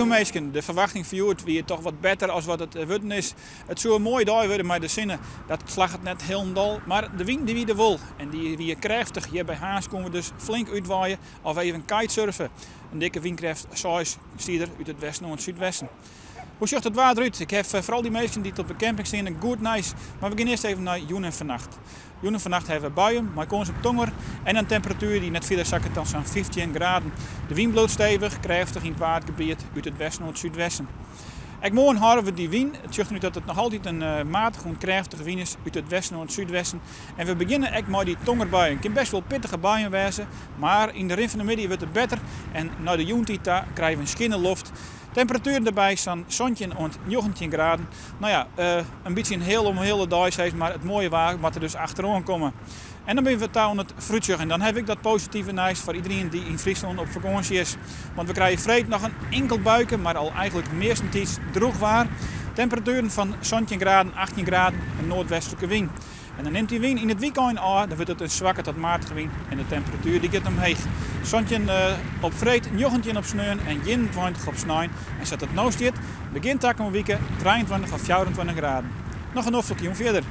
veel mensen. De verwachting voor jou weer toch wat beter als wat het worden is. Het zou een mooie dag worden, maar de zinnen, dat slag het net helemaal. Maar de wind die wie de wol. En die weer krachtig. Hier bij Haas komen we dus flink uitwaaien of even kitesurfen. Een dikke windkracht 6 stier uit het westen naar het zuidwesten. Hoe ziet het water uit? Ik heb vooral die mensen die op de camping staan een goed nice. Maar we gaan eerst even naar Joen en vannacht. Joen en vannacht hebben we buien, maar kans op tonger en een temperatuur die net verder zakken dan zo'n 15 graden. De wind bloot stevig, krachtig in het watergebied uit het westen naar het zuidwesten. Ik morgen houden we die wind. Het zegt nu dat het nog altijd een matige en krachtige wind is uit het westen naar het zuidwesten. En we beginnen echt met die tongerbuien. Het kan best wel pittige buien wezen, maar in de rin van de middag wordt het beter. En na de joentita krijgen we een schinnenloft. Temperaturen erbij staan zonnetje en 19 graden. Nou ja, een beetje een hele dag, maar het mooie waar wat er dus achteraan komen. En dan ben we aan het fruitje en dan heb ik dat positieve nieuws voor iedereen die in Friesland op vakantie is. Want we krijgen vreed nog een enkel buiken, maar al eigenlijk meestens droog waar. Temperaturen van 17 graden, 18 graden, een noordwestelijke wind. En dan neemt die wind in het weekend aan, dan wordt het een zwakke tot matige wind en de temperatuur die gaat omheeg. Zonnetje op vreed, 19 op sneeuw en 21 op sneeuw. En zet het nou stiet, begint takken weekend 23 of 24 graden. Nog een hoofdelijkje verder.